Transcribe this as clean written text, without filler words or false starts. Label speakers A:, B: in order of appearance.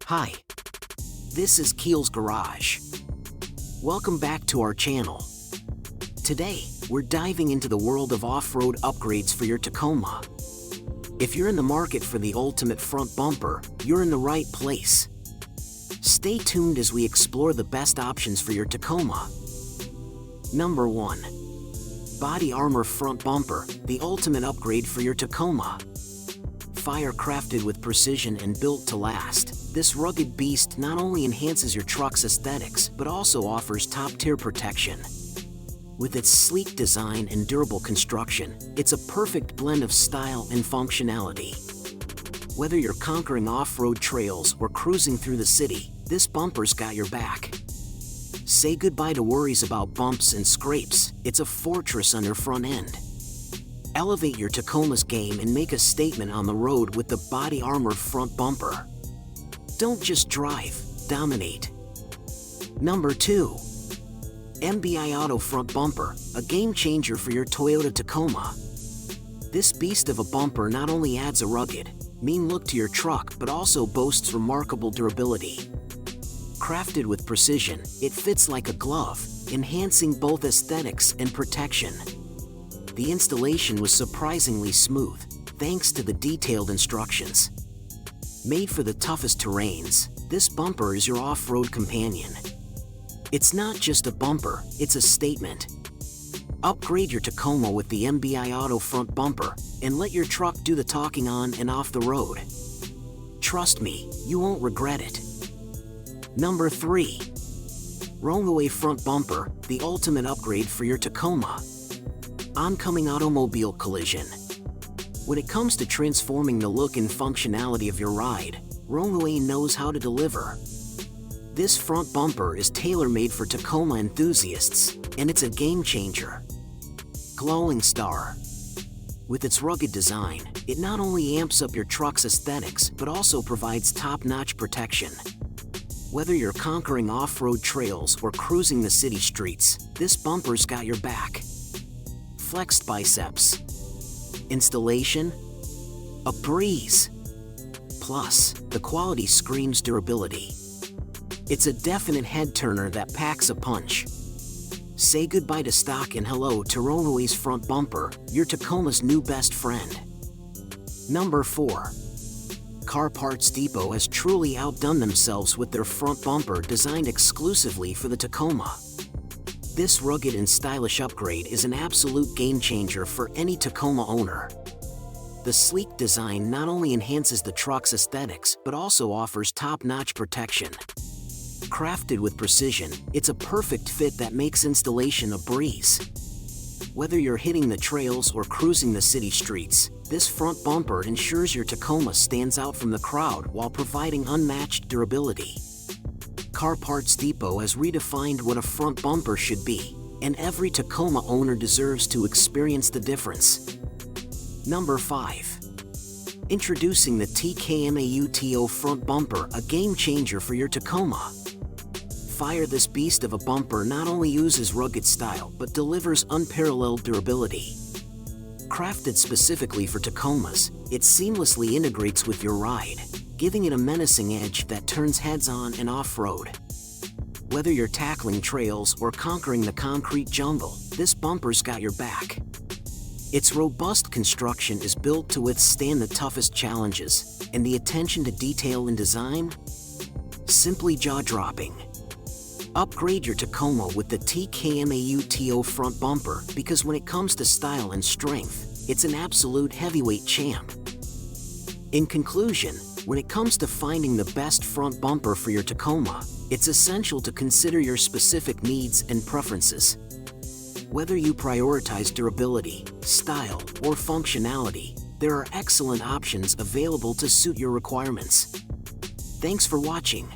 A: Hi, this is Keel's Garage. Welcome back to our channel. Today, we're diving into the world of off-road upgrades for your Tacoma. If you're in the market for the ultimate front bumper, you're in the right place. Stay tuned as we explore the best options for your Tacoma. Number 1. Body Armor Front Bumper, the ultimate upgrade for your Tacoma. Fire-crafted with precision and built to last, this rugged beast not only enhances your truck's aesthetics but also offers top-tier protection. With its sleek design and durable construction, it's a perfect blend of style and functionality. Whether you're conquering off-road trails or cruising through the city, this bumper's got your back. Say goodbye to worries about bumps and scrapes. It's a fortress on your front end. Elevate your Tacoma's game and make a statement on the road with the Body Armor Front Bumper. Don't just drive, dominate. Number 2. MBI Auto Front Bumper, a game changer for your Toyota Tacoma. This beast of a bumper not only adds a rugged, mean look to your truck but also boasts remarkable durability. Crafted with precision, it fits like a glove, enhancing both aesthetics and protection. The installation was surprisingly smooth, thanks to the detailed instructions. Made for the toughest terrains, this bumper is your off-road companion. It's not just a bumper, it's a statement. Upgrade your Tacoma with the MBI Auto Front Bumper and let your truck do the talking on and off the road. Trust me, you won't regret it. Number 3. Rollaway Front Bumper, the ultimate upgrade for your Tacoma. Oncoming automobile collision. When it comes to transforming the look and functionality of your ride, Rollaway knows how to deliver. This front bumper is tailor-made for Tacoma enthusiasts, and it's a game changer. Glowing Star. With its rugged design, it not only amps up your truck's aesthetics but also provides top-notch protection. Whether you're conquering off-road trails or cruising the city streets, this bumper's got your back. Flexed biceps. Installation? A breeze. Plus, the quality screams durability. It's a definite head-turner that packs a punch. Say goodbye to stock and hello to Rollaway's front bumper, your Tacoma's new best friend. Number 4. Car Parts Depot has truly outdone themselves with their front bumper designed exclusively for the Tacoma. This rugged and stylish upgrade is an absolute game changer for any Tacoma owner. The sleek design not only enhances the truck's aesthetics but also offers top-notch protection. Crafted with precision, it's a perfect fit that makes installation a breeze. Whether you're hitting the trails or cruising the city streets, this front bumper ensures your Tacoma stands out from the crowd while providing unmatched durability. Car Parts Depot has redefined what a front bumper should be, and every Tacoma owner deserves to experience the difference. Number 5. Introducing the TKMA UTO Front Bumper, a game changer for your Tacoma. This beast of a bumper not only uses rugged style but delivers unparalleled durability. Crafted specifically for Tacomas, it seamlessly integrates with your ride, giving it a menacing edge that turns heads on and off-road. Whether you're tackling trails or conquering the concrete jungle, this bumper's got your back. Its robust construction is built to withstand the toughest challenges, and the attention to detail and design? Simply jaw-dropping. Upgrade your Tacoma with the TKMA UTO Front Bumper because when it comes to style and strength, it's an absolute heavyweight champ. In conclusion, when it comes to finding the best front bumper for your Tacoma, it's essential to consider your specific needs and preferences. Whether you prioritize durability, style, or functionality, there are excellent options available to suit your requirements. Thanks for watching.